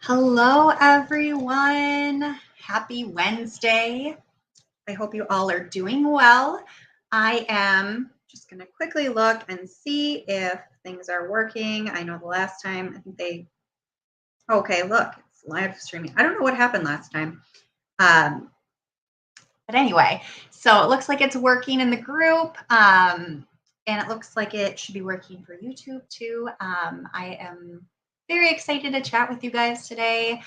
Hello, everyone. Happy Wednesday. I hope you all are doing well. I am just going to quickly look and see if things are working. I know the last time, okay, look, it's live streaming. I don't know what happened last time. Um, but anyway, so it looks like it's working in the group. And it looks like it should be working for YouTube too. I am very excited to chat with you guys today,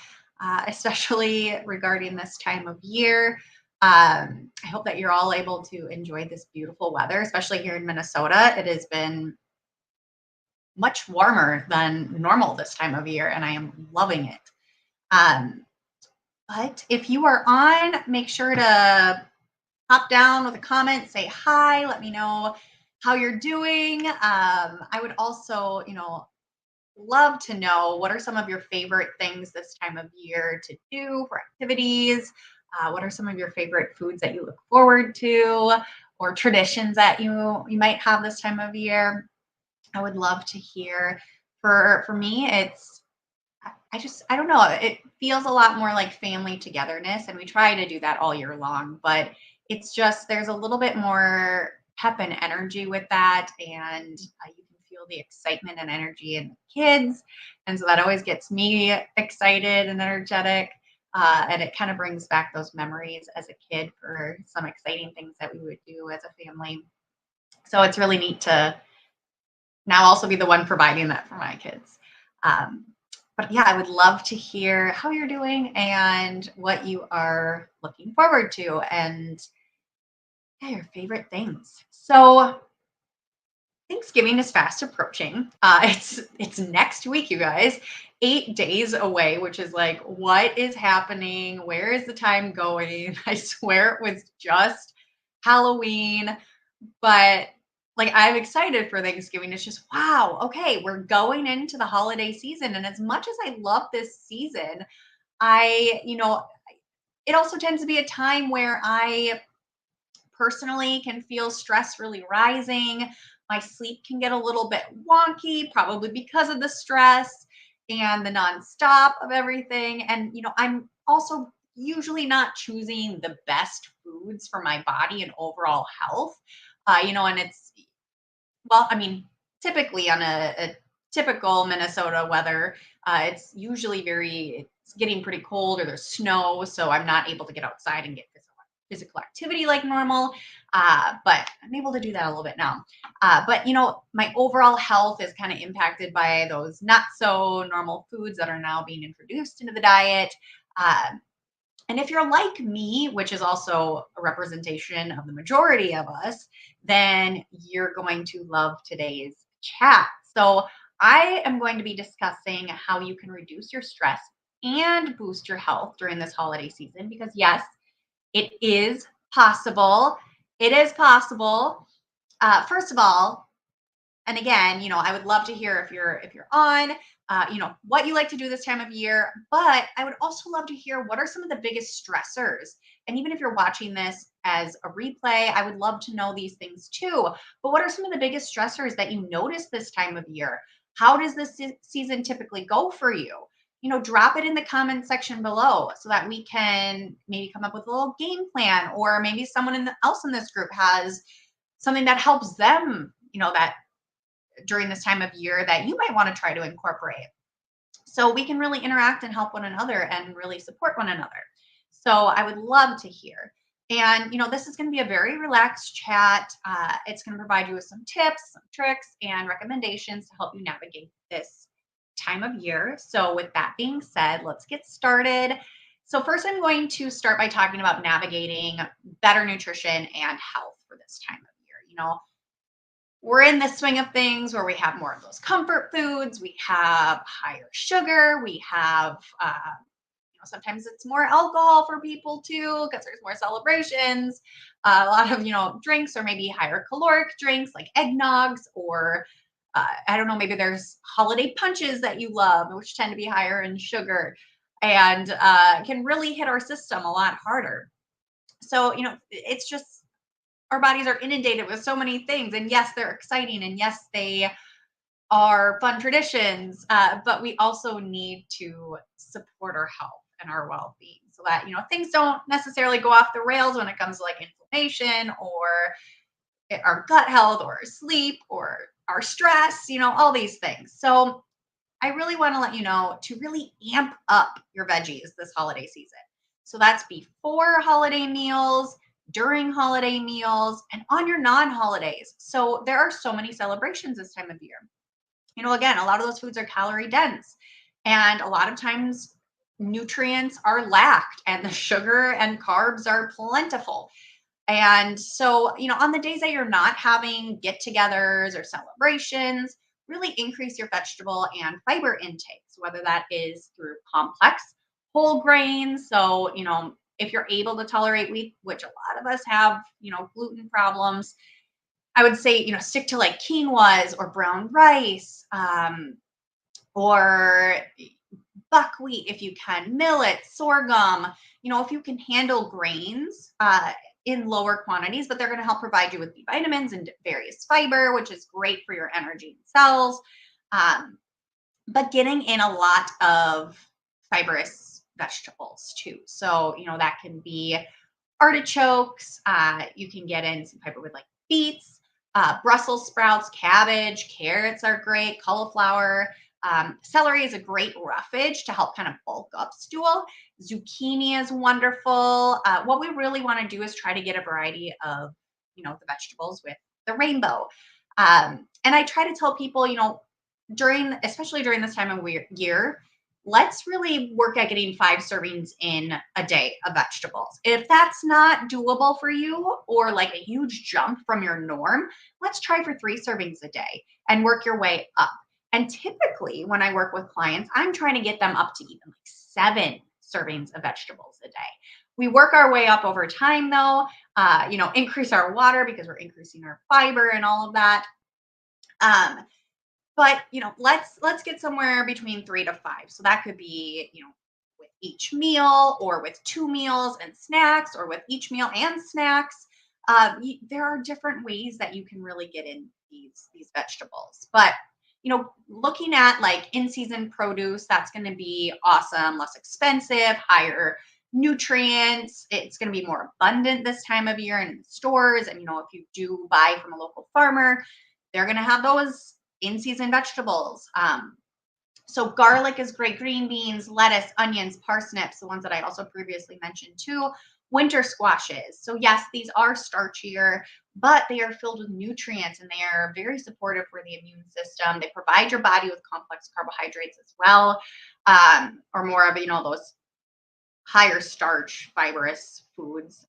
especially regarding this time of year. I hope that you're all able to enjoy this beautiful weather, especially here in Minnesota. It has been much warmer than normal this time of year, and I am loving it. Um, but if you are on, make sure to pop down with a comment, say hi, let me know how you're doing. I would also, love to know what are some of your favorite things this time of year to do for activities. What are some of your favorite foods that you look forward to, or traditions that you might have this time of year? I would love to hear. For me, I don't know. It feels a lot more like family togetherness, and we try to do that all year long. But it's just there's a little bit more pep and energy with that, and you can feel the excitement and energy in the kids, and so that always gets me excited and energetic. And it kind of brings back those memories as a kid for some exciting things that we would do as a family. So it's really neat to now also be the one providing that for my kids. Um, but yeah, I would love to hear how you're doing and what you are looking forward to and yeah, your favorite things. So Thanksgiving is fast approaching. It's next week, you guys. 8 days away, which is like, what is happening? Where is the time going? I swear it was just Halloween. But like I'm excited for Thanksgiving. It's just wow, okay, we're going into the holiday season. And as much as I love this season, it also tends to be a time where I personally can feel stress really rising. My sleep can get a little bit wonky, probably because of the stress and the nonstop of everything. And, I'm also usually not choosing the best foods for my body and overall health. And well, I mean, typically on a typical Minnesota weather, it's usually it's getting pretty cold or there's snow. So I'm not able to get outside and get physical activity like normal. But I'm able to do that a little bit now. But my overall health is kind of impacted by those not so normal foods that are now being introduced into the diet. Uh, and if you're like me, which is also a representation of the majority of us, then you're going to love today's chat. So, I am going to be discussing how you can reduce your stress and boost your health during this holiday season because, yes, it is possible. It is possible. First of all, and again, I would love to hear if you're on, what you like to do this time of year. But I would also love to hear what are some of the biggest stressors. And even if you're watching this as a replay, I would love to know these things too. But what are some of the biggest stressors that you notice this time of year? How does this season typically go for you? Drop it in the comment section below so that we can maybe come up with a little game plan, or maybe someone else in this group has something that helps them, that during this time of year that you might want to try to incorporate. So we can really interact and help one another and really support one another. So I would love to hear. And, this is going to be a very relaxed chat. It's going to provide you with some tips, some tricks, and recommendations to help you navigate this time of year. So, with that being said, let's get started. So, first, I'm going to start by talking about navigating better nutrition and health for this time of year. We're in the swing of things where we have more of those comfort foods. We have higher sugar. We have, sometimes it's more alcohol for people too because there's more celebrations. A lot of, drinks or maybe higher caloric drinks like eggnogs or I don't know, maybe there's holiday punches that you love, which tend to be higher in sugar and can really hit our system a lot harder. So, it's just our bodies are inundated with so many things. And yes, they're exciting. And yes, they our fun traditions, but we also need to support our health and our well-being so that things don't necessarily go off the rails when it comes to like inflammation or our gut health or our sleep or our stress, all these things. So I really want to let you know to really amp up your veggies this holiday season. So that's before holiday meals, during holiday meals, and on your non holidays. So there are so many celebrations this time of year. Again, a lot of those foods are calorie dense, and a lot of times nutrients are lacked, and the sugar and carbs are plentiful. And so, on the days that you're not having get togethers or celebrations, really increase your vegetable and fiber intakes, whether that is through complex whole grains. So, if you're able to tolerate wheat, which a lot of us have, gluten problems, I would say, stick to like quinoas or brown rice, or buckwheat if you can, millet, sorghum. If you can handle grains in lower quantities, but they're going to help provide you with B vitamins and various fiber, which is great for your energy and cells. But getting in a lot of fibrous vegetables too. So, that can be artichokes. You can get in some fiber with like beets, Brussels sprouts, cabbage, carrots are great, cauliflower. Celery is a great roughage to help kind of bulk up stool. Zucchini is wonderful. What we really want to do is try to get a variety of, the vegetables with the rainbow. And I try to tell people, especially during this time of year, let's really work at getting 5 servings in a day of vegetables. If that's not doable for you or like a huge jump from your norm, let's try for 3 servings a day and work your way up. And typically, when I work with clients, I'm trying to get them up to even like 7 servings of vegetables a day. We work our way up over time, though. Increase our water because we're increasing our fiber and all of that. But let's get somewhere between 3 to 5. So that could be with each meal, or with 2 meals and snacks, or with each meal and snacks. There are different ways that you can really get in these vegetables. But looking at like in season produce, that's going to be awesome, less expensive, higher nutrients. It's going to be more abundant this time of year in stores. And if you do buy from a local farmer, they're going to have those in season vegetables. So garlic is great, green beans, lettuce, onions, parsnips, the ones that I also previously mentioned too, winter squashes. So yes, these are starchier, but they are filled with nutrients and they are very supportive for the immune system. They provide your body with complex carbohydrates as well, or more of, those higher starch fibrous foods.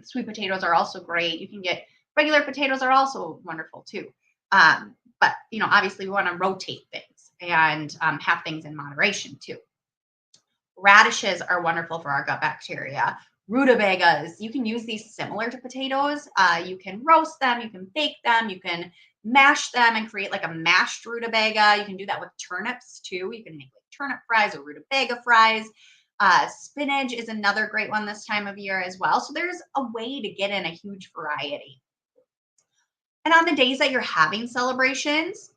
Sweet potatoes are also great. You can get regular potatoes are also wonderful too. But obviously we want to rotate things and have things in moderation too. Radishes are wonderful for our gut bacteria. Rutabagas, you can use these similar to potatoes. You can roast them, you can bake them, you can mash them and create like a mashed rutabaga. You can do that with turnips too. You can make like turnip fries or rutabaga fries. Spinach is another great one this time of year as well. So there's a way to get in a huge variety. And on the days that you're having celebrations,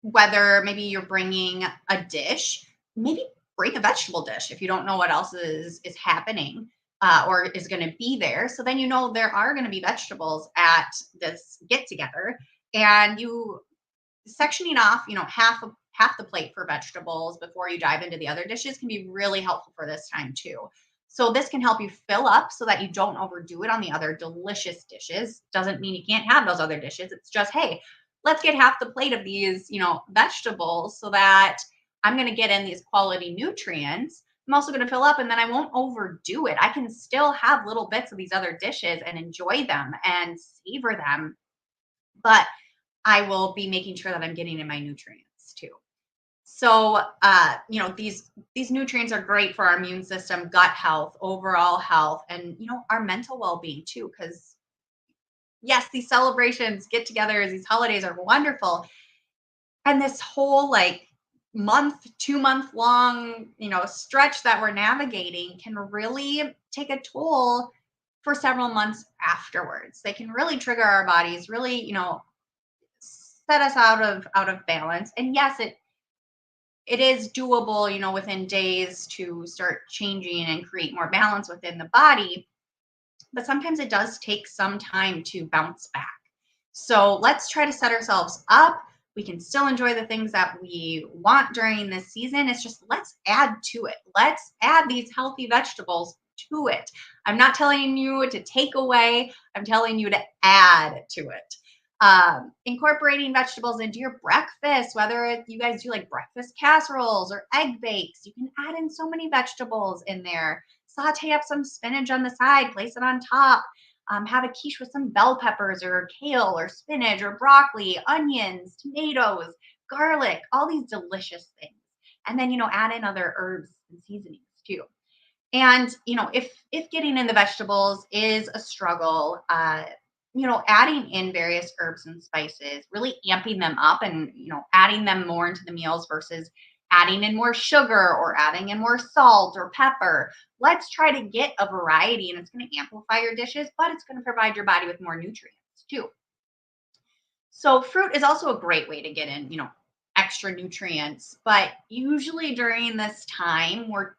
whether maybe you're bringing a dish, maybe bring a vegetable dish if you don't know what else is happening or is going to be there. So then there are going to be vegetables at this get together, and you sectioning off half the plate for vegetables before you dive into the other dishes can be really helpful for this time too. So this can help you fill up so that you don't overdo it on the other delicious dishes. Doesn't mean you can't have those other dishes. It's just, hey, let's get half the plate of these, vegetables so that I'm going to get in these quality nutrients. I'm also going to fill up, and then I won't overdo it. I can still have little bits of these other dishes and enjoy them and savor them, but I will be making sure that I'm getting in my nutrients too. So, these nutrients are great for our immune system, gut health, overall health, and, our mental well-being too. Because yes, these celebrations, get-togethers, these holidays are wonderful. And this whole like month, 2 month long, stretch that we're navigating can really take a toll for several months afterwards. They can really trigger our bodies, really, set us out of balance. And yes, it is doable, within days to start changing and create more balance within the body, but sometimes it does take some time to bounce back. So let's try to set ourselves up. We can still enjoy the things that we want during this season. It's just let's add to it. Let's add these healthy vegetables to it. I'm not telling you to take away, I'm telling you to add to it. Incorporating vegetables into your breakfast, whether you guys do like breakfast casseroles or egg bakes, you can add in so many vegetables in there. Saute up some spinach on the side, place it on top. Have a quiche with some bell peppers or kale or spinach or broccoli, onions, tomatoes, garlic, all these delicious things. And then, add in other herbs and seasonings too. And, if getting in the vegetables is a struggle, adding in various herbs and spices, really amping them up and, adding them more into the meals versus adding in more sugar or adding in more salt or pepper. Let's try to get a variety, and it's going to amplify your dishes, but it's going to provide your body with more nutrients too. So fruit is also a great way to get in, extra nutrients, but usually during this time, we're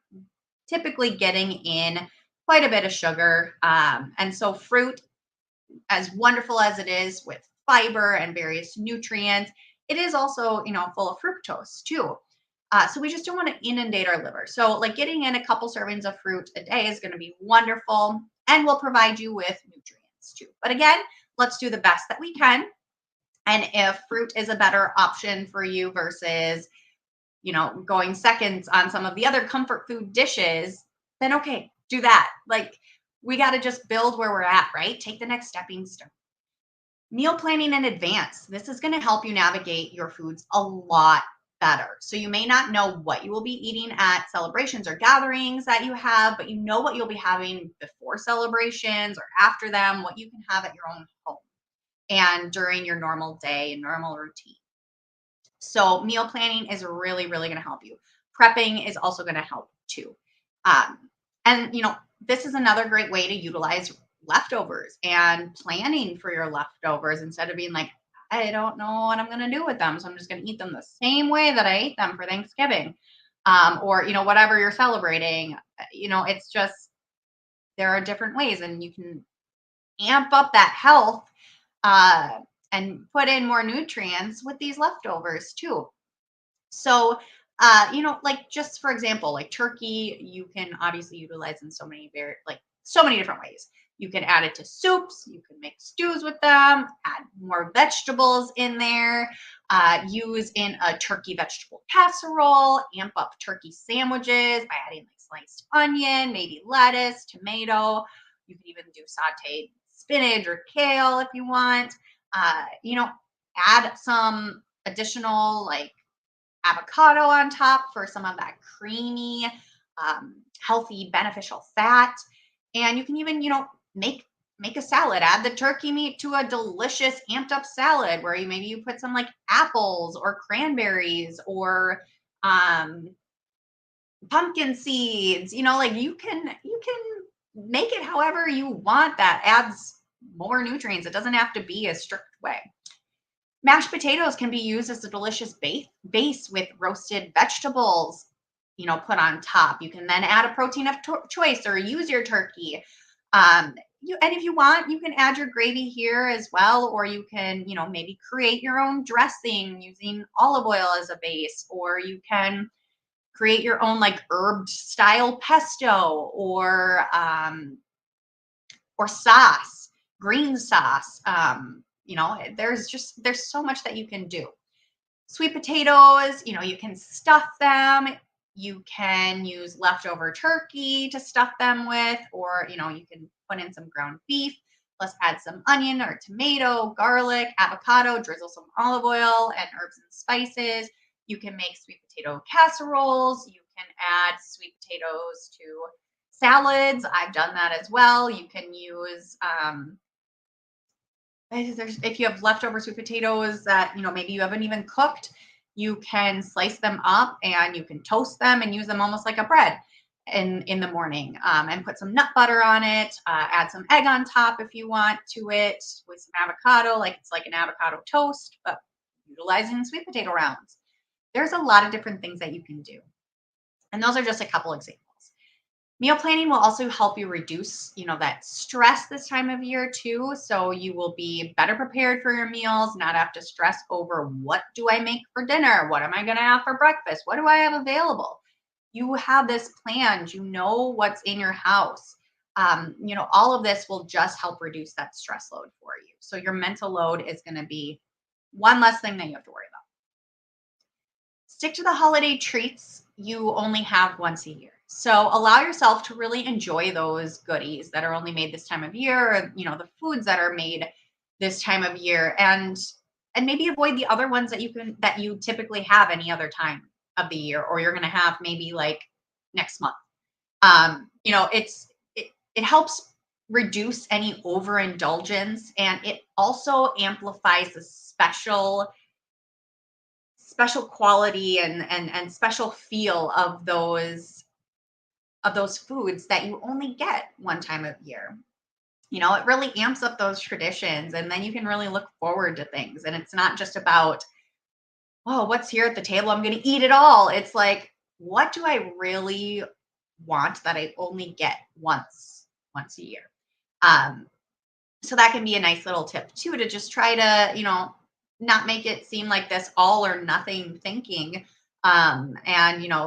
typically getting in quite a bit of sugar. And so fruit, as wonderful as it is with fiber and various nutrients, it is also, full of fructose too. So we just don't want to inundate our liver. So like getting in a couple servings of fruit a day is going to be wonderful and will provide you with nutrients too. But again, let's do the best that we can. And if fruit is a better option for you versus, going seconds on some of the other comfort food dishes, then okay, do that. Like we got to just build where we're at, right? Take the next stepping stone. Meal planning in advance. This is going to help you navigate your foods a lot better. So you may not know what you will be eating at celebrations or gatherings that you have, but you know what you'll be having before celebrations or after them, what you can have at your own home and during your normal day and normal routine. So meal planning is really, really going to help you. Prepping is also going to help too. And this is another great way to utilize leftovers and planning for your leftovers instead of being like, I don't know what I'm going to do with them, so I'm just going to eat them the same way that I ate them for Thanksgiving, or whatever you're celebrating. It's just there are different ways, and you can amp up that health uh, and put in more nutrients with these leftovers too. So, like just for example, like turkey, you can obviously utilize in so many different ways. You can add it to soups, you can make stews with them, add more vegetables in there, use in a turkey vegetable casserole, amp up turkey sandwiches by adding like sliced onion, maybe lettuce, tomato. You can even do sauteed spinach or kale if you want. Add some additional like avocado on top for some of that creamy, healthy, beneficial fat. And you can even, make a salad. Add the turkey meat to a delicious amped up salad where maybe you put some like apples or cranberries or um, pumpkin seeds. Like you can make it however you want that adds more nutrients. It doesn't have to be a strict way. Mashed potatoes can be used as a delicious base with roasted vegetables, put on top. You can then add a protein of choice or use your turkey. And if you want, you can add your gravy here as well, or you can, maybe create your own dressing using olive oil as a base, or you can create your own like herb style pesto or sauce, green sauce. There's so much that you can do. Sweet potatoes, you can stuff them. You can use leftover turkey to stuff them with, or you can put in some ground beef. Let's add some onion or tomato, garlic, avocado, drizzle some olive oil and herbs and spices. You can make sweet potato casseroles. You can add sweet potatoes to salads. I've done that as well. You can use if you have leftover sweet potatoes that maybe you haven't even cooked, you can slice them up and you can toast them and use them almost like a bread in the morning, and put some nut butter on it. Add some egg on top if you want to it with some avocado, like it's like an avocado toast, but utilizing sweet potato rounds. There's a lot of different things that you can do. And those are just a couple examples. Meal planning will also help you reduce, that stress this time of year too. So you will be better prepared for your meals, not have to stress over what do I make for dinner? What am I going to have for breakfast? What do I have available? You have this planned, you know what's in your house. All of this will just help reduce that stress load for you. So your mental load is going to be one less thing that you have to worry about. Stick to the holiday treats you only have once a year. So allow yourself to really enjoy those goodies that are only made this time of year, or the foods that are made this time of year, and maybe avoid the other ones that you typically have any other time of the year, or you're going to have maybe like next month. It helps reduce any overindulgence, and it also amplifies the special quality and special feel of those foods that you only get one time of year. It really amps up those traditions, and then you can really look forward to things. And it's not just about, oh, what's here at the table? I'm going to eat it all. It's like, what do I really want that I only get once a year? So that can be a nice little tip too, to just try to, not make it seem like this all or nothing thinking.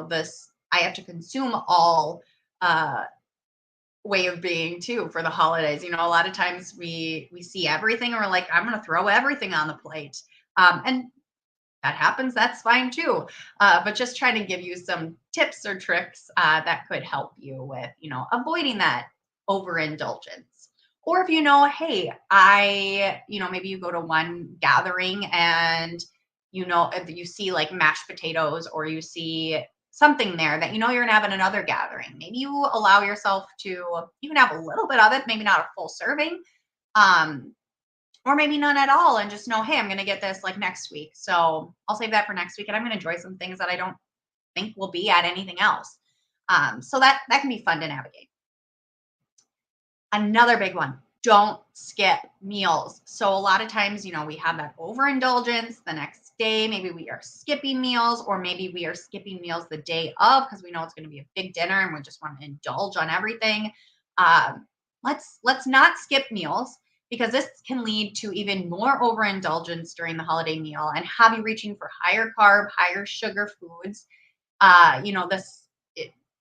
This I have to consume all uh, way of being too for the holidays. A lot of times we see everything and we're like, I'm going to throw everything on the plate. And that happens. That's fine too. But just trying to give you some tips or tricks that could help you with, avoiding that overindulgence. Or if hey, maybe you go to one gathering and, if you see like mashed potatoes, or you see something there that you're going to have in another gathering. Maybe you allow yourself to even have a little bit of it, maybe not a full serving. Or maybe none at all, and just know, hey, I'm going to get this like next week. So I'll save that for next week, and I'm going to enjoy some things that I don't think will be at anything else. So that can be fun to navigate. Another big one, don't skip meals. So a lot of times, we have that overindulgence the next day. Maybe we are skipping meals, or maybe we are skipping meals the day of because we know it's going to be a big dinner and we just want to indulge on everything. Let's not skip meals, because this can lead to even more overindulgence during the holiday meal and have you reaching for higher carb, higher sugar foods.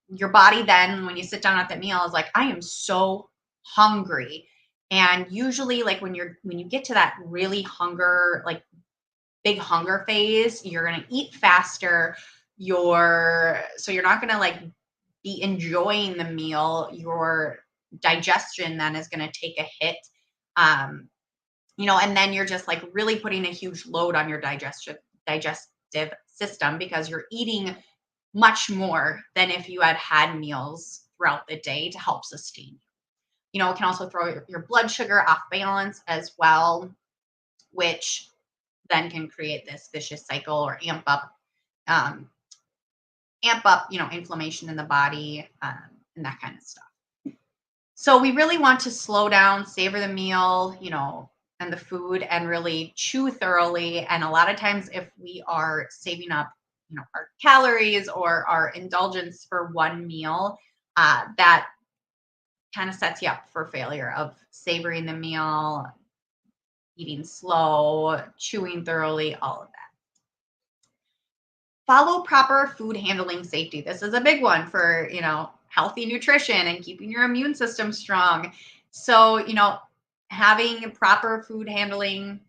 Your body then, when you sit down at that meal, is like, I am so hungry. And usually, like when you get to that really big hunger phase, you're gonna eat faster. So you're not gonna like be enjoying the meal. Your digestion then is gonna take a hit. And then you're just like really putting a huge load on your digestive system, because you're eating much more than if you had meals throughout the day to help sustain you. It can also throw your blood sugar off balance as well, which then can create this vicious cycle, or amp up, inflammation in the body, and that kind of stuff. So we really want to slow down, savor the meal, and the food, and really chew thoroughly. And a lot of times, if we are saving up, our calories or our indulgence for one meal, that kind of sets you up for failure of savoring the meal, eating slow, chewing thoroughly, all of that. Follow proper food handling safety. This is a big one for, healthy nutrition and keeping your immune system strong. So, having proper food handling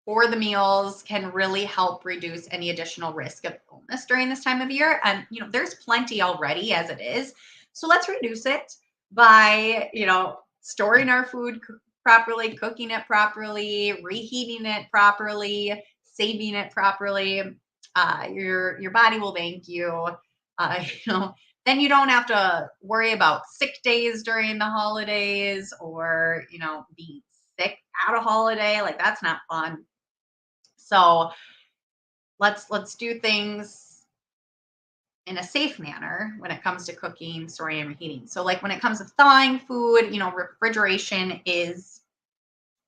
for the meals can really help reduce any additional risk of illness during this time of year. And, there's plenty already as it is. So let's reduce it by, storing our food properly, cooking it properly, reheating it properly, saving it properly. Your body will thank you. Then you don't have to worry about sick days during the holidays, or being sick at a holiday. Like, that's not fun. So let's do things in a safe manner when it comes to cooking, storing, and reheating. So like when it comes to thawing food, refrigeration is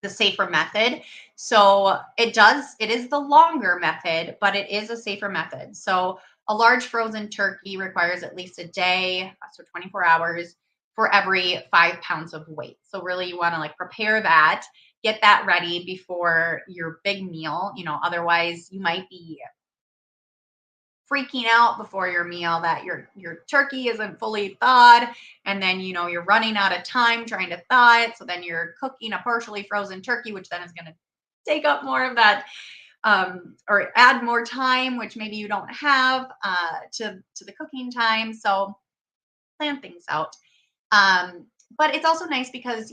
the safer method. So it is the longer method, but it is a safer method. So a large frozen turkey requires at least a day, so 24 hours for every 5 pounds of weight. So really you want to like prepare that, get that ready before your big meal. Otherwise you might be freaking out before your meal that your turkey isn't fully thawed, and then you're running out of time trying to thaw it, so then you're cooking a partially frozen turkey, which then is going to take up more of that, or add more time, which maybe you don't have to the cooking time. So plan things out. But it's also nice because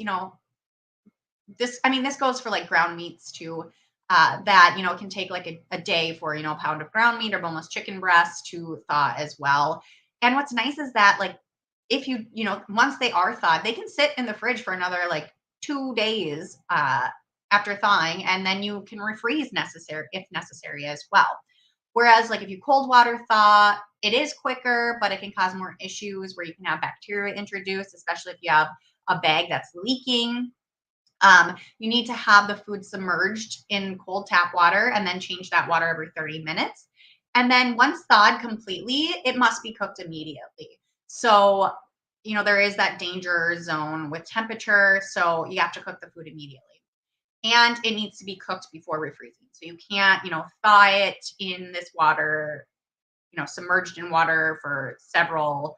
this goes for like ground meats too. That can take like a day for a pound of ground meat or boneless chicken breast to thaw as well. And what's nice is that like if once they are thawed, they can sit in the fridge for another like 2 days after thawing, and then you can refreeze necessary if necessary as well. Whereas like if you cold water thaw, it is quicker, but it can cause more issues where you can have bacteria introduced, especially if you have a bag that's leaking. You need to have the food submerged in cold tap water and then change that water every 30 minutes. And then once thawed completely, it must be cooked immediately. So, there is that danger zone with temperature. So you have to cook the food immediately. And it needs to be cooked before refreezing. So you can't, thaw it in this water, submerged in water for several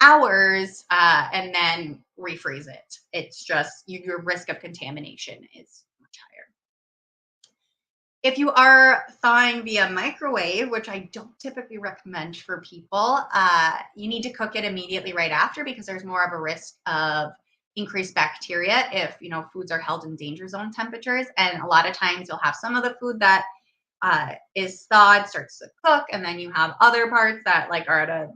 hours and then refreeze it. It's just your risk of contamination is much higher. If you are thawing via microwave, which I don't typically recommend for people, you need to cook it immediately right after because there's more of a risk of increased bacteria if foods are held in danger zone temperatures. And a lot of times you'll have some of the food that is thawed, starts to cook, and then you have other parts that like are at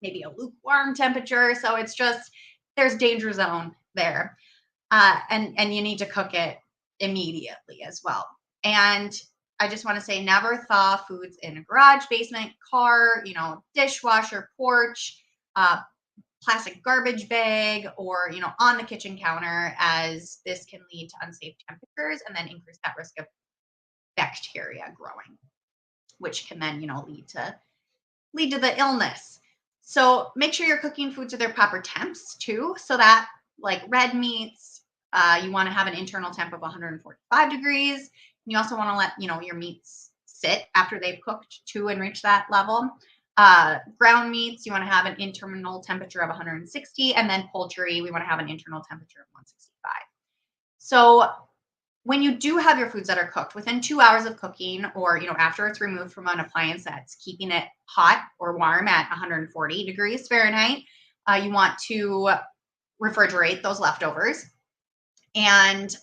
maybe a lukewarm temperature. So it's just there's danger zone there, and you need to cook it immediately as well. And I just want to say, never thaw foods in a garage, basement, car, dishwasher, porch, uh, plastic garbage bag, or on the kitchen counter, as this can lead to unsafe temperatures and then increase that risk of bacteria growing, which can then lead to the illness. So make sure you're cooking foods at their proper temps too, so that like red meats, you want to have an internal temp of 145 degrees. You also want to let your meats sit after they've cooked too and reach that level. Ground meats, you want to have an internal temperature of 160, and then poultry, we want to have an internal temperature of 165. So when you do have your foods that are cooked within 2 hours of cooking, or after it's removed from an appliance that's keeping it hot or warm at 140 degrees Fahrenheit, you want to refrigerate those leftovers. And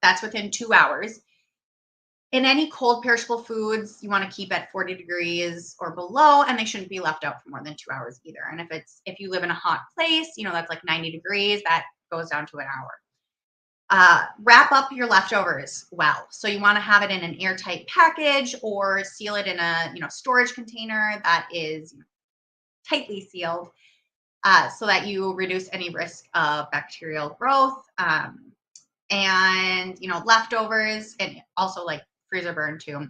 that's within 2 hours. In any cold perishable foods, you want to keep at 40 degrees or below, and they shouldn't be left out for more than 2 hours either. And if you live in a hot place, that's like 90 degrees, that goes down to an hour. Wrap up your leftovers well. So you want to have it in an airtight package or seal it in a storage container that is tightly sealed, so that you reduce any risk of bacterial growth. And leftovers, and also like freezer burn too.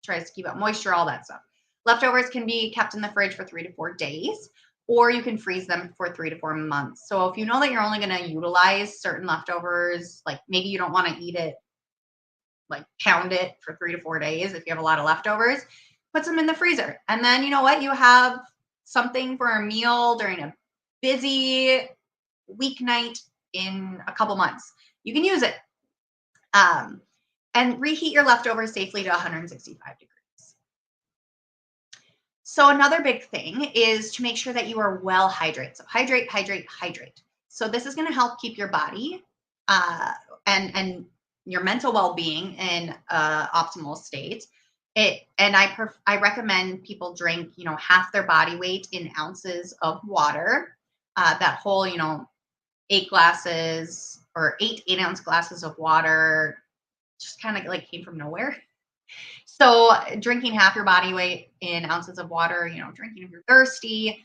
Tries to keep up moisture, all that stuff. Leftovers can be kept in the fridge for 3 to 4 days, or you can freeze them for 3 to 4 months. So if you know that you're only going to utilize certain leftovers, like maybe you don't want to eat it, like pound it for 3 to 4 days. If you have a lot of leftovers, put them in the freezer. And then you know what? You have something for a meal during a busy weeknight in a couple months. You can use it. And reheat your leftovers safely to 165 degrees. So another big thing is to make sure that you are well hydrated. So hydrate, hydrate, hydrate. So this is going to help keep your body and your mental well-being in optimal state. I recommend people drink half their body weight in ounces of water. That whole 8 glasses or 8 ounce glasses of water just kind of like came from nowhere. So drinking half your body weight in ounces of water, drinking if you're thirsty,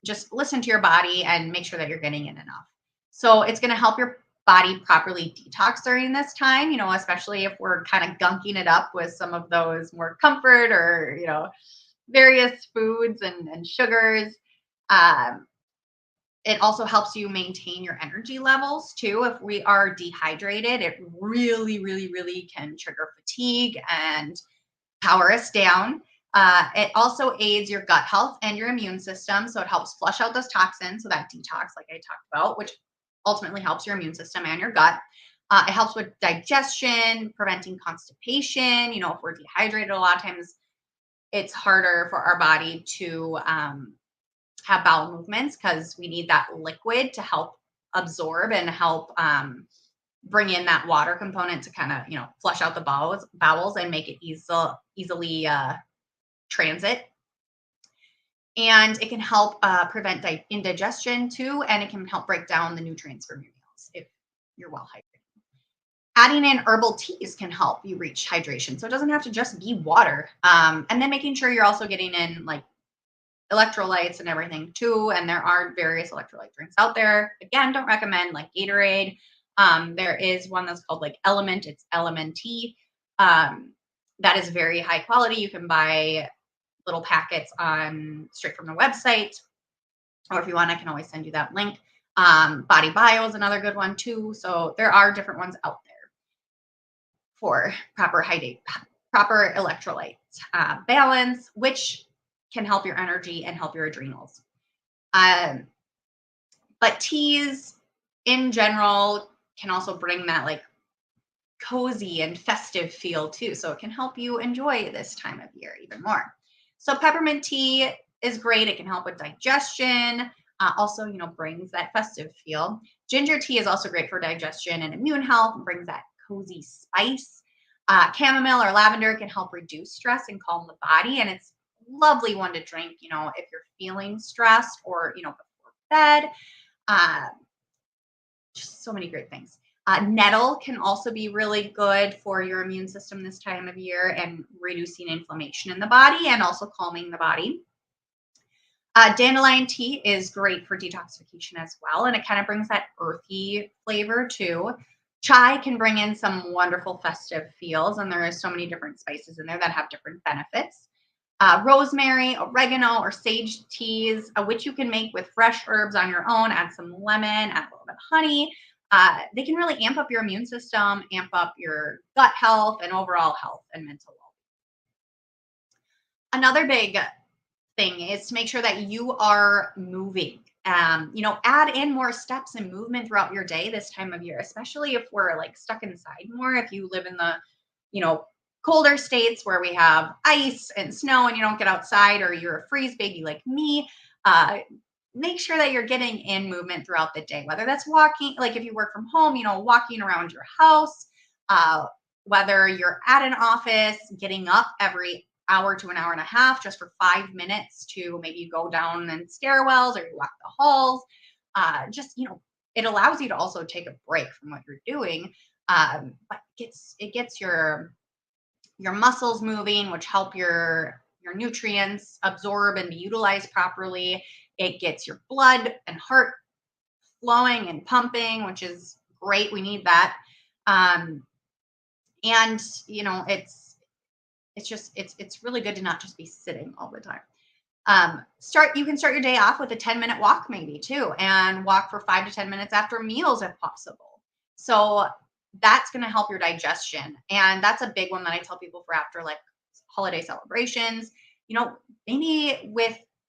just listen to your body and make sure that you're getting in enough. So it's going to help your body properly detox during this time, especially if we're kind of gunking it up with some of those more comfort or, various foods and sugars. Um, it also helps you maintain your energy levels too. If we are dehydrated, it really, really, really can trigger fatigue and power us down. It also aids your gut health and your immune system. So it helps flush out those toxins. So that detox, like I talked about, which ultimately helps your immune system and your gut. It helps with digestion, preventing constipation. If we're dehydrated, a lot of times it's harder for our body to have bowel movements because we need that liquid to help absorb and help bring in that water component to kind of flush out the bowels and make it easily transit. And it can help prevent indigestion too, and it can help break down the nutrients from your meals if you're well hydrated. Adding in herbal teas can help you reach hydration, so it doesn't have to just be water. And then making sure you're also getting in like electrolytes and everything too. And there are various electrolyte drinks out there. Again, don't recommend like Gatorade. There is one that's called like Element. It's LMNT. That is very high quality. You can buy little packets on straight from the website, or if you want, I can always send you that link. Body Bio is another good one too. So there are different ones out there for proper electrolyte balance, which can help your energy and help your adrenals. But teas in general can also bring that like cozy and festive feel too. So it can help you enjoy this time of year even more. So peppermint tea is great. It can help with digestion. Also, brings that festive feel. Ginger tea is also great for digestion and immune health and brings that cozy spice. Chamomile or lavender can help reduce stress and calm the body. And it's lovely one to drink, if you're feeling stressed or, before bed. Just so many great things. Nettle can also be really good for your immune system this time of year and reducing inflammation in the body and also calming the body. Dandelion tea is great for detoxification as well, and it kind of brings that earthy flavor too. Chai can bring in some wonderful festive feels, and there are so many different spices in there that have different benefits. Rosemary, oregano, or sage teas, which you can make with fresh herbs on your own, add some lemon, add a little bit of honey. They can really amp up your immune system, amp up your gut health, and overall health and mental health. Another big thing is to make sure that you are moving. Add in more steps and movement throughout your day this time of year, especially if we're like stuck inside more. If you live in the, colder states where we have ice and snow and you don't get outside, or you're a freeze baby like me, make sure that you're getting in movement throughout the day, whether that's walking, like if you work from home, walking around your house, whether you're at an office, getting up every hour to an hour and a half just for 5 minutes to maybe go down in stairwells or you walk the halls. It allows you to also take a break from what you're doing. But it gets your muscles moving, which help your nutrients absorb and be utilized properly. It gets your blood and heart flowing and pumping, which is great. We need that. And it's really good to not just be sitting all the time. You can start your day off with a 10-minute walk maybe too, and walk for 5 to 10 minutes after meals if possible. So that's going to help your digestion. And that's a big one that I tell people for after like holiday celebrations. Maybe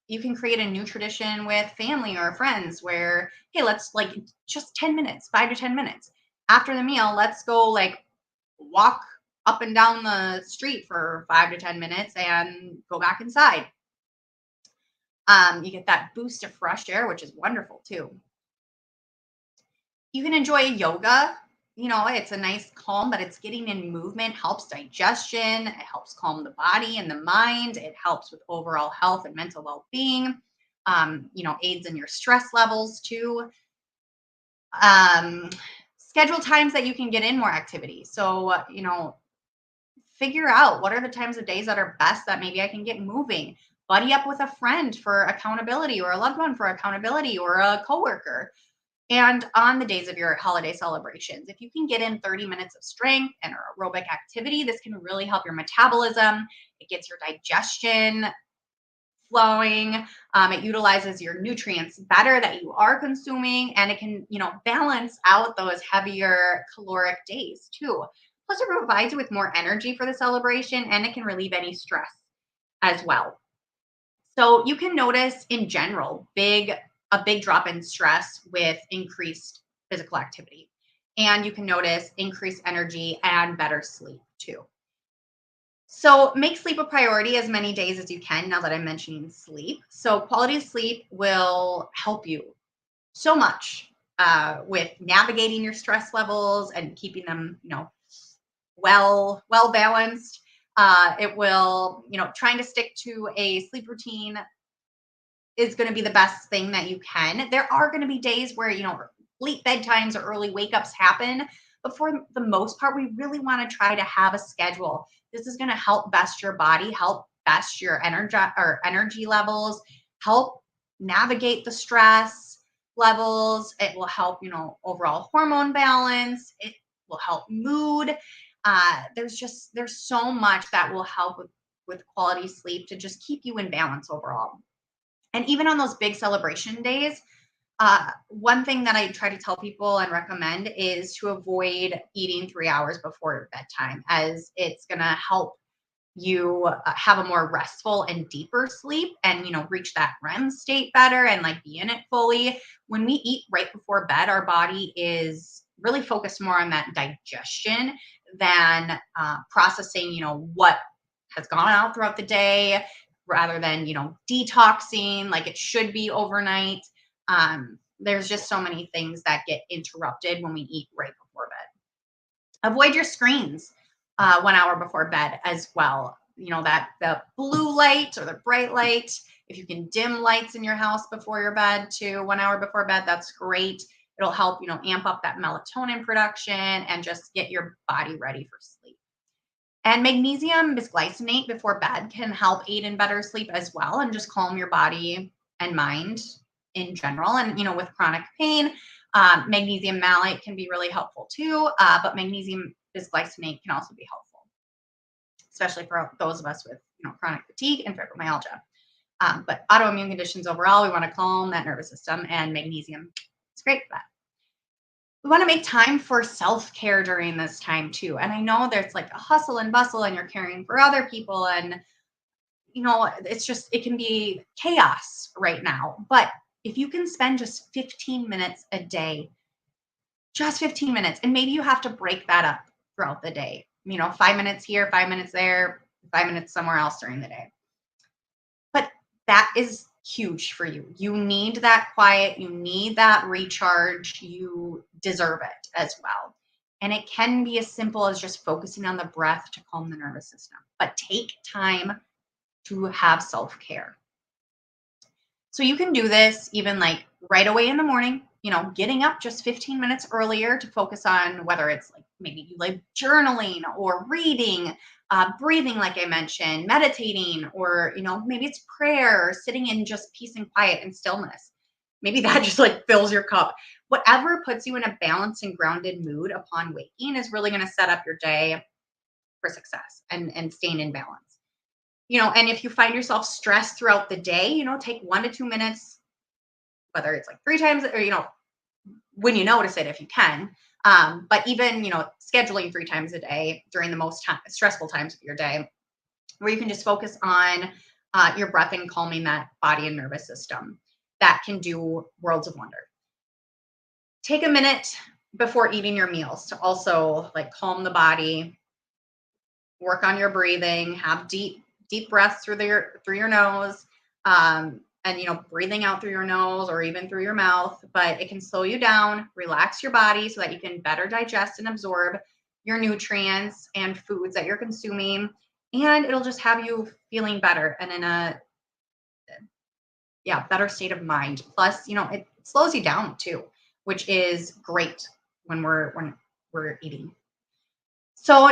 you can create a new tradition with family or friends where, hey, let's like just 10 minutes, 5 to 10 minutes after the meal, let's go like walk up and down the street for 5 to 10 minutes and go back inside. You get that boost of fresh air, which is wonderful too. You can enjoy yoga. It's a nice calm, but it's getting in movement, helps digestion. It helps calm the body and the mind. It helps with overall health and mental well-being. Aids in your stress levels too. Schedule times that you can get in more activity. So, figure out what are the times of days that are best that maybe I can get moving. Buddy up with a friend for accountability, or a loved one for accountability, or a coworker. And on the days of your holiday celebrations, if you can get in 30 minutes of strength and aerobic activity, this can really help your metabolism. It gets your digestion flowing. It utilizes your nutrients better that you are consuming, and it can, balance out those heavier caloric days too. Plus, it provides you with more energy for the celebration, and it can relieve any stress as well. So you can notice in general a big drop in stress with increased physical activity. And you can notice increased energy and better sleep too. So make sleep a priority as many days as you can now that I'm mentioning sleep. So quality sleep will help you so much with navigating your stress levels and keeping them, well balanced. It will, trying to stick to a sleep routine is going to be the best thing that you can. There are going to be days where, late bedtimes or early wake ups happen. But for the most part, we really want to try to have a schedule. This is going to help best your body, help best your energy levels, help navigate the stress levels. It will help, overall hormone balance. It will help mood. There's so much that will help with quality sleep to just keep you in balance overall. And even on those big celebration days, one thing that I try to tell people and recommend is to avoid eating 3 hours before bedtime, as it's going to help you have a more restful and deeper sleep and, reach that REM state better and like be in it fully. When we eat right before bed, our body is really focused more on that digestion than processing, what has gone out throughout the day rather than, detoxing like it should be overnight. There's just so many things that get interrupted when we eat right before bed. Avoid your screens 1 hour before bed as well. That the blue light or the bright light. If you can dim lights in your house before your bed too, 1 hour before bed, that's great. It'll help, amp up that melatonin production and just get your body ready for sleep. And magnesium bisglycinate before bed can help aid in better sleep as well and just calm your body and mind in general. And, with chronic pain, magnesium malate can be really helpful too, but magnesium bisglycinate can also be helpful, especially for those of us with, chronic fatigue and fibromyalgia. But autoimmune conditions overall, we want to calm that nervous system, and magnesium is great for that. We want to make time for self-care during this time too. And I know there's like a hustle and bustle and you're caring for other people, and it can be chaos right now. But if you can spend just 15 minutes a day, just 15 minutes, and maybe you have to break that up throughout the day, 5 minutes here, 5 minutes there, 5 minutes somewhere else during the day. But that is huge for you. You need that quiet. You need that recharge. You deserve it as well. And it can be as simple as just focusing on the breath to calm the nervous system. But take time to have self-care. So you can do this even like right away in the morning, getting up just 15 minutes earlier to focus on whether it's like maybe you like journaling or reading, breathing, like I mentioned, meditating, or, maybe it's prayer, or sitting in just peace and quiet and stillness. Maybe that just like fills your cup. Whatever puts you in a balanced and grounded mood upon waking is really going to set up your day for success and staying in balance. And if you find yourself stressed throughout the day, take 1 to 2 minutes, whether it's like 3 times or, when you notice it, if you can. But even, scheduling 3 times a day during the most stressful times of your day, where you can just focus on your breath and calming that body and nervous system, that can do worlds of wonder. Take a minute before eating your meals to also like calm the body, work on your breathing, have deep breaths through your nose, and breathing out through your nose or even through your mouth. But it can slow you down, relax your body so that you can better digest and absorb your nutrients and foods that you're consuming, and it'll just have you feeling better and in a better state of mind. Plus, it slows you down too, which is great when we're eating. So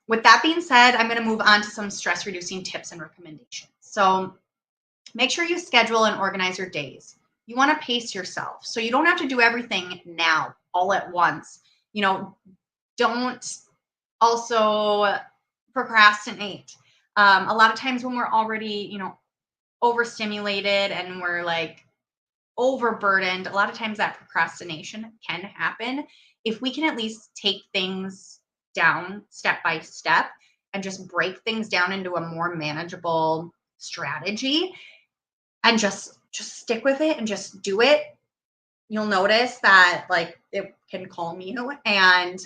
with that being said, I'm going to move on to some stress reducing tips and recommendations. So make sure you schedule and organize your days. You want to pace yourself. So you don't have to do everything now all at once. You know, don't also procrastinate. A lot of times when we're already, overstimulated and we're like overburdened, a lot of times that procrastination can happen. If we can at least take things down step by step and just break things down into a more manageable strategy and just stick with it and just do it, you'll notice that like it can calm you and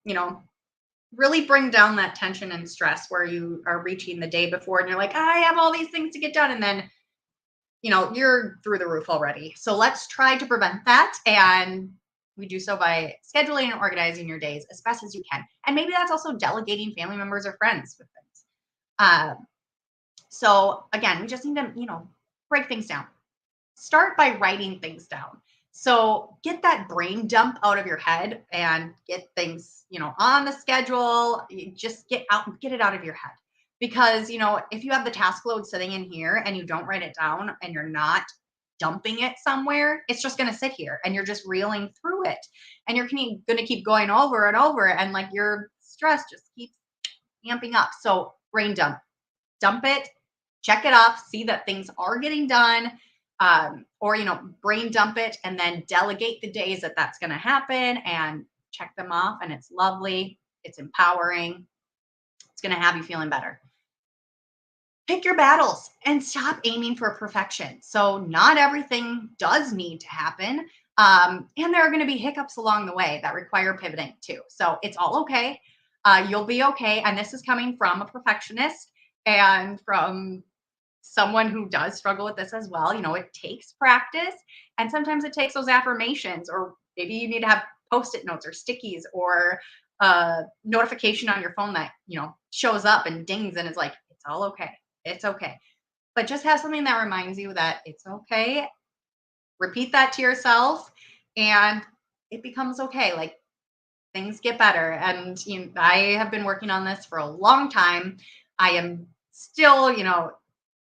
you know really bring down that tension and stress where you are reaching the day before and you're like, I have all these things to get done. And then, you're through the roof already. So let's try to prevent that. And we do so by scheduling and organizing your days as best as you can. And maybe that's also delegating family members or friends with things. So again, we just need to, break things down. Start by writing things down. So get that brain dump out of your head and get things, on the schedule. You just get it out of your head. Because, if you have the task load sitting in here and you don't write it down and you're not dumping it somewhere, it's just going to sit here and you're just reeling through it. And you're going to keep going over and over. And like your stress just keeps amping up. So brain dump it, check it off, see that things are getting done, or brain dump it and then delegate the days that that's going to happen and check them off. And it's lovely, it's empowering, it's going to have you feeling better. Pick your battles and stop aiming for perfection. So not everything does need to happen, and there are going to be hiccups along the way that require pivoting too. So it's all okay. You'll be okay. And this is coming from a perfectionist and from someone who does struggle with this as well. It takes practice, and sometimes it takes those affirmations, or maybe you need to have post-it notes or stickies or a notification on your phone that, shows up and dings and is like, it's all okay. It's okay. But just have something that reminds you that it's okay. Repeat that to yourself and it becomes okay. Like things get better. And I have been working on this for a long time. I am still,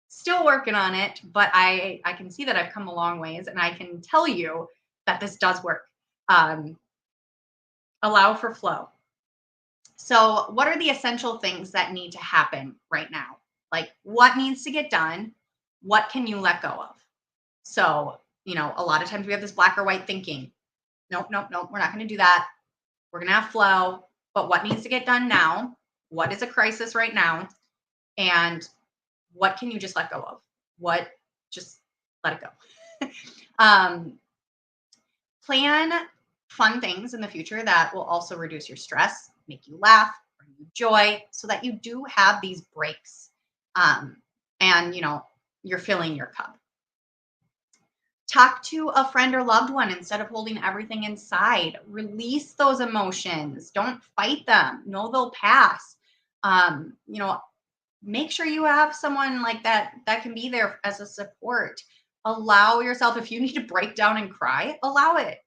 still working on it, but I can see that I've come a long ways, and I can tell you that this does work. Allow for flow. So, what are the essential things that need to happen right now? Like, what needs to get done? What can you let go of? So, a lot of times we have this black or white thinking. Nope, nope, nope. We're not going to do that. We're going to have flow. But what needs to get done now? What is a crisis right now? And what can you just let go of? What just let it go. Plan fun things in the future that will also reduce your stress, make you laugh, bring you joy, so that you do have these breaks. And you're filling your cup. Talk to a friend or loved one instead of holding everything inside. Release those emotions. Don't fight them. Know they'll pass. Make sure you have someone like that can be there as a support. Allow yourself, if you need to break down and cry, allow it.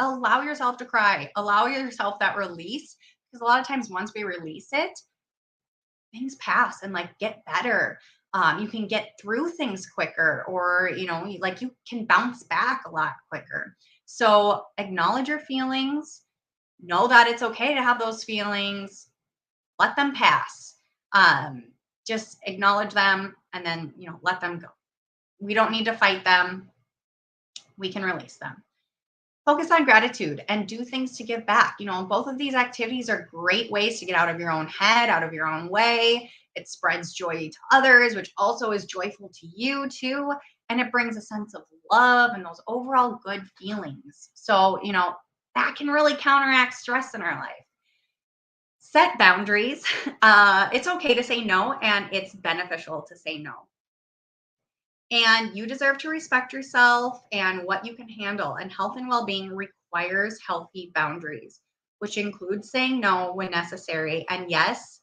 Allow yourself to cry. Allow yourself that release, because a lot of times once we release it, things pass and like get better. You can get through things quicker, or like you can bounce back a lot quicker. So acknowledge your feelings. Know that it's okay to have those feelings. Let them pass. Just acknowledge them and then let them go. We don't need to fight them. We can release them. Focus on gratitude and do things to give back. Both of these activities are great ways to get out of your own head, out of your own way. It spreads joy to others, which also is joyful to you too. And it brings a sense of love and those overall good feelings. So, that can really counteract stress in our life. Set boundaries. It's okay to say no, and it's beneficial to say no. And you deserve to respect yourself and what you can handle. And health and well-being requires healthy boundaries, which includes saying no when necessary. And yes,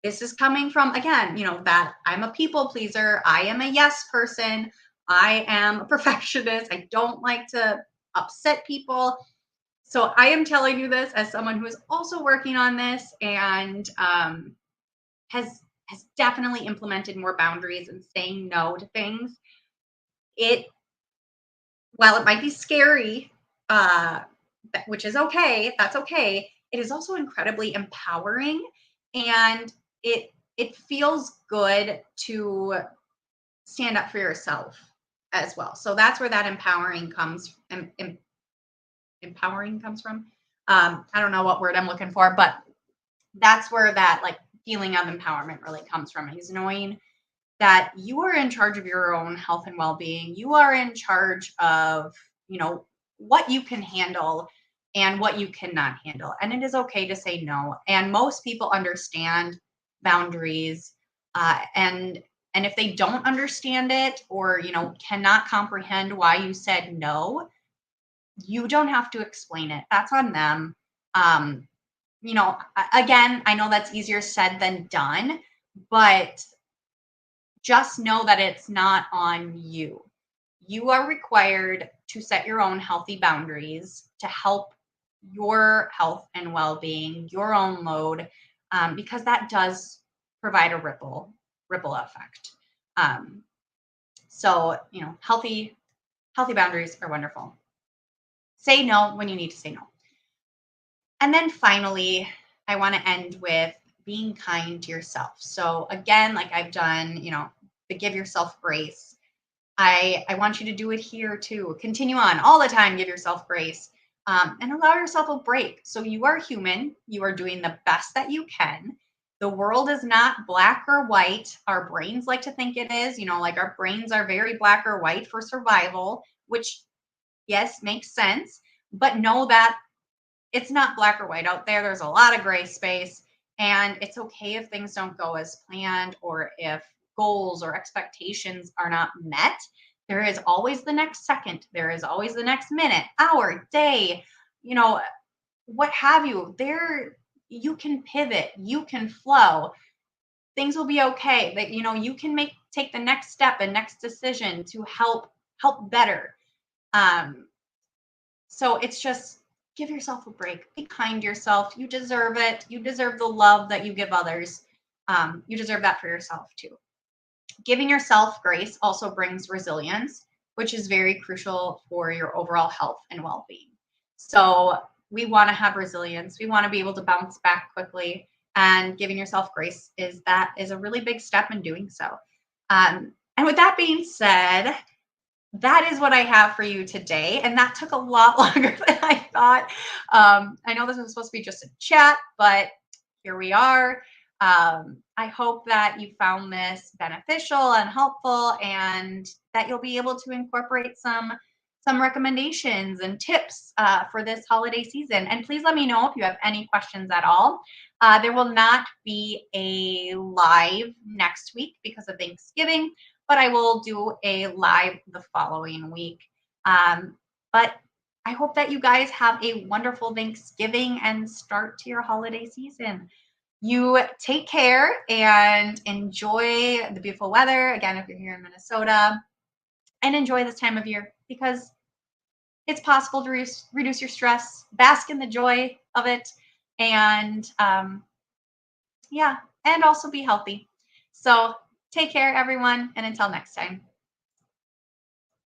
this is coming from, again, that I'm a people pleaser. I am a yes person. I am a perfectionist. I don't like to upset people. So I am telling you this as someone who is also working on this and has definitely implemented more boundaries and saying no to things. It while it might be scary, uh, which is okay, that's okay, it is also incredibly empowering, and it feels good to stand up for yourself as well. So that's where that empowering comes from. I don't know what word I'm looking for, but that's where that like feeling of empowerment really comes from, is knowing that you are in charge of your own health and well-being. You are in charge of, you know, what you can handle and what you cannot handle. And it is okay to say no. And most people understand boundaries. And if they don't understand it, or, you know, cannot comprehend why you said no, you don't have to explain it. That's on them. Um, you know, again, I know that's easier said than done, but just know that it's not on you. You are required to set your own healthy boundaries to help your health and well-being, your own load, because that does provide a ripple effect. Um, so, you know, healthy boundaries are wonderful. Say no when you need to say no. And then finally, I want to end with being kind to yourself. So again, like I've done, you know, the give yourself grace. I want you to do it here too. Continue on all the time. Give yourself grace, and allow yourself a break. So you are human. You are doing the best that you can. The world is not black or white. Our brains like to think it is. You know, like our brains are very black or white for survival, which, yes, makes sense. But know that it's not black or white out there. There's a lot of gray space. And it's okay if things don't go as planned, or if goals or expectations are not met. There is always the next second. There is always the next minute, hour, day, you know, what have you. There, you can pivot, you can flow. Things will be okay. That, you know, you can take the next step and next decision to help better. Um, so it's just, give yourself a break. Be kind to yourself. You deserve it. You deserve the love that you give others. You deserve that for yourself too. Giving yourself grace also brings resilience, which is very crucial for your overall health and well being. So we want to have resilience. We want to be able to bounce back quickly. And giving yourself grace is a really big step in doing so. And with that being said, that is what I have for you today. And that took a lot longer than I thought. I know this was supposed to be just a chat, but here we are. I hope that you found this beneficial and helpful, and that you'll be able to incorporate some recommendations and tips for this holiday season. And please let me know if you have any questions at all. There will not be a live next week because of Thanksgiving, but I will do a live the following week. But I hope that you guys have a wonderful Thanksgiving and start to your holiday season. You take care and enjoy the beautiful weather. Again, if you're here in Minnesota, and enjoy this time of year, because it's possible to reduce your stress, bask in the joy of it, and yeah, and also be healthy. So take care, everyone, and until next time.